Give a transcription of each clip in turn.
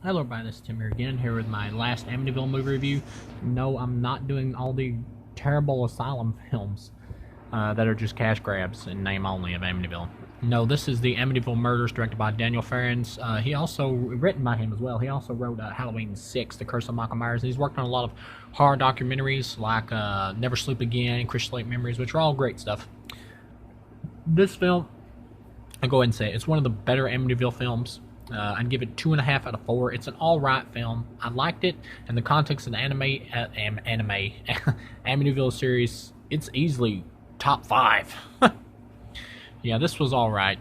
Hello everybody, this is Tim here with my last Amityville movie review. No, I'm not doing all the terrible asylum films that are just cash grabs in name only of Amityville. No, this is the Amityville Murders, directed by Daniel Farrens. He also, written by him as well, he also wrote Halloween 6, The Curse of Michael Myers, and he's worked on a lot of horror documentaries like Never Sleep Again, Crystal Lake Memories, which are all great stuff. This film, I'll go ahead and say it's one of the better Amityville films. I'd give it 2.5 out of 4. It's an all right film. I liked it in the context of the Amityville series. It's easily top 5. Yeah, this was all right.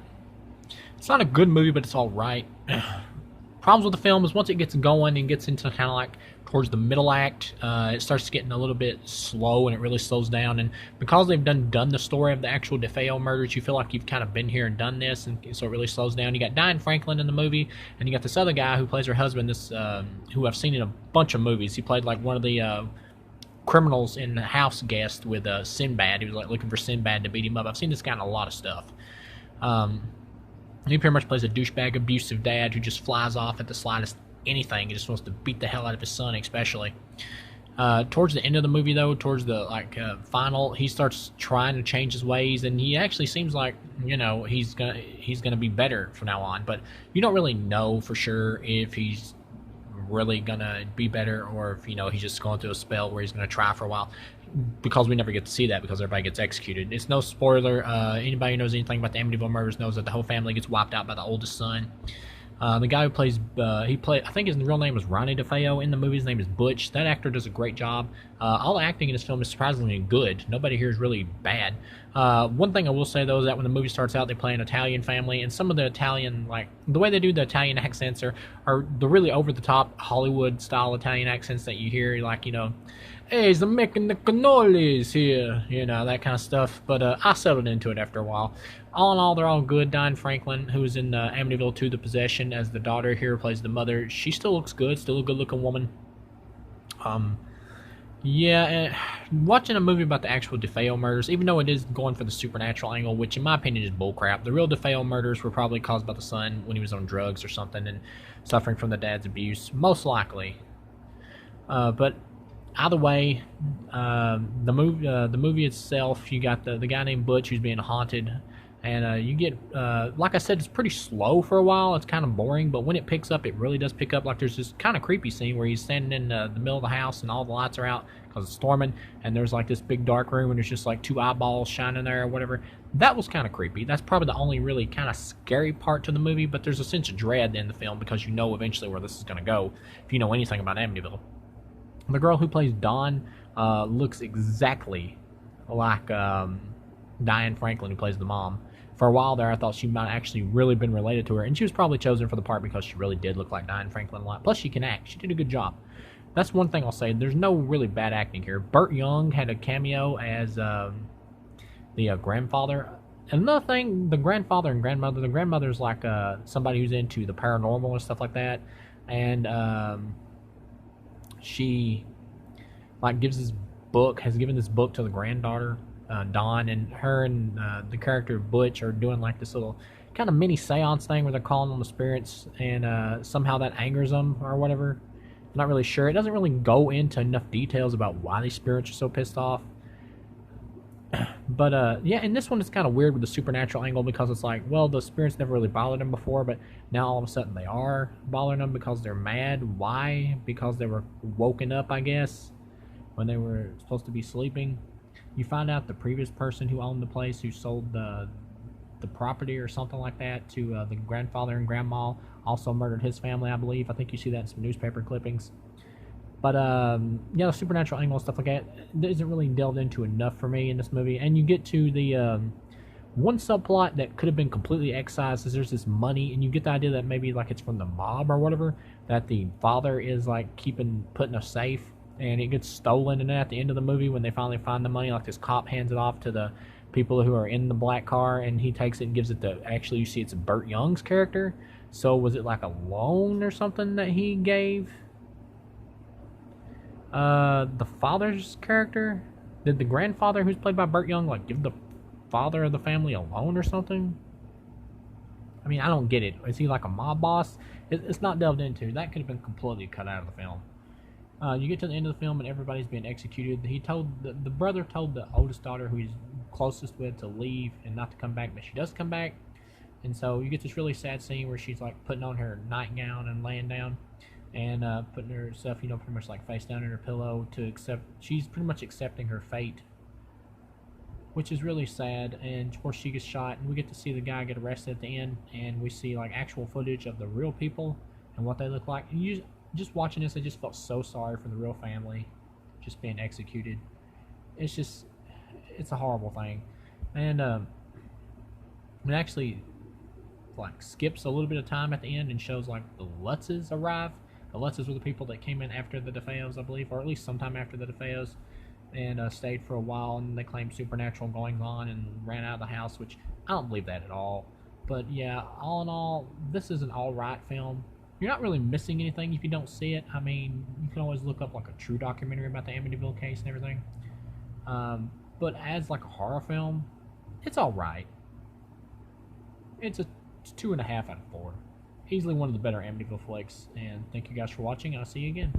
It's not a good movie, but it's all right. Problems with the film is once it gets going and gets into kind of like towards the middle act, it starts getting a little bit slow and it really slows down. And because they've done the story of the actual DeFeo murders, you feel like you've kind of been here and done this, and so it really slows down. You got Diane Franklin in the movie, and you got this other guy who plays her husband. This who I've seen in a bunch of movies. He played like one of the criminals in the House Guest with Sinbad. He was like looking for Sinbad to beat him up. I've seen this guy in a lot of stuff. Um, he pretty much plays a douchebag, abusive dad who just flies off at the slightest anything. He just wants to beat the hell out of his son, especially. Towards the end of the movie, though, towards the final, he starts trying to change his ways, and he actually seems like he's gonna be better from now on. But you don't really know for sure if he's really gonna be better or if he's just going through a spell where he's gonna try for a while, because we never get to see that because everybody gets executed. It's no spoiler. Anybody who knows anything about the Amityville Murders knows that the whole family gets wiped out by the oldest son. The guy who plays, I think his real name is Ronnie DeFeo. In the movie, his name is Butch. That actor does a great job. All the acting in this film is surprisingly good. Nobody here is really bad. One thing I will say, though, is that when the movie starts out, they play an Italian family, and some of the Italian, like, the way they do the Italian accents are the really over-the-top Hollywood-style Italian accents that you hear, like, hey, I'm making the cannolis here, that kind of stuff. But I settled into it after a while. All in all, they're all good. Diane Franklin, who is in Amityville 2, The Possession, as the daughter here, plays the mother. She still looks good, still a good-looking woman. Yeah, watching a movie about the actual DeFeo murders, even though it is going for the supernatural angle, which in my opinion is bullcrap. The real DeFeo murders were probably caused by the son when he was on drugs or something and suffering from the dad's abuse, most likely. But either way, the movie itself, you got the guy named Butch who's being haunted, and you get, like I said, it's pretty slow for a while. It's kind of boring, but when it picks up, it really does pick up. Like there's this kind of creepy scene where he's standing in the middle of the house and all the lights are out because it's storming, and there's like this big dark room and there's just like two eyeballs shining there or whatever. That was kind of creepy. That's probably the only really kind of scary part to the movie, but there's a sense of dread in the film because you know eventually where this is going to go if you know anything about Amityville. The girl who plays Dawn looks exactly like Diane Franklin, who plays the mom. For a while there, I thought she might actually really been related to her, and she was probably chosen for the part because she really did look like Diane Franklin a lot. Plus, she can act. She did a good job. That's one thing I'll say. There's no really bad acting here. Burt Young had a cameo as the grandfather. Another thing, the grandfather and grandmother. The grandmother's like somebody who's into the paranormal and stuff like that, and she like has given this book to the granddaughter, Dawn, and her and the character Butch are doing like this little kind of mini seance thing where they're calling on the spirits, and somehow that angers them or whatever. I'm not really sure. It doesn't really go into enough details about why these spirits are so pissed off. But yeah, and this one is kind of weird with the supernatural angle because it's like, well, the spirits never really bothered them before, but now all of a sudden they are bothering them because they're mad. Why? Because they were woken up, I guess, when they were supposed to be sleeping. You find out the previous person who owned the place, who sold the property or something like that to the grandfather and grandma, also murdered his family, I believe. I think you see that in some newspaper clippings. But yeah, the supernatural angle and stuff like that isn't really delved into enough for me in this movie. And you get to the one subplot that could have been completely excised is there's this money, and you get the idea that maybe like it's from the mob or whatever, that the father is like put in a safe, and it gets stolen. And then at the end of the movie, when they finally find the money, like this cop hands it off to the people who are in the black car, and he takes it and gives it to, actually you see it's Burt Young's character. So was it like a loan or something that he gave the father's character? Did the grandfather, who's played by Burt Young, like give the father of the family a loan or something? I mean, I don't get it. Is he like a mob boss? It's not delved into. That could have been completely cut out of the film. You get to the end of the film and everybody's being executed. He told the brother told the oldest daughter, who he's closest with, to leave and not to come back, but she does come back. And so you get this really sad scene where she's like putting on her nightgown and laying down, and putting herself, pretty much like face down in her pillow to accept. She's pretty much accepting her fate, which is really sad. And of course she gets shot, and we get to see the guy get arrested at the end, and we see like actual footage of the real people and what they look like. And you just watching this, I just felt so sorry for the real family just being executed. It's a horrible thing. And it actually like skips a little bit of time at the end and shows like the Lutzes arrive. The Lutzes were the people that came in after the DeFeos, I believe, or at least sometime after the DeFeos, and stayed for a while, and they claimed supernatural goings on and ran out of the house, which I don't believe that at all. But yeah, all in all, this is an alright film. You're not really missing anything if you don't see it. I mean, you can always look up like a true documentary about the Amityville case and everything. But as like a horror film, it's alright. It's a 2.5 out of 4. Easily one of the better Amityville flicks. And thank you guys for watching, and I'll see you again.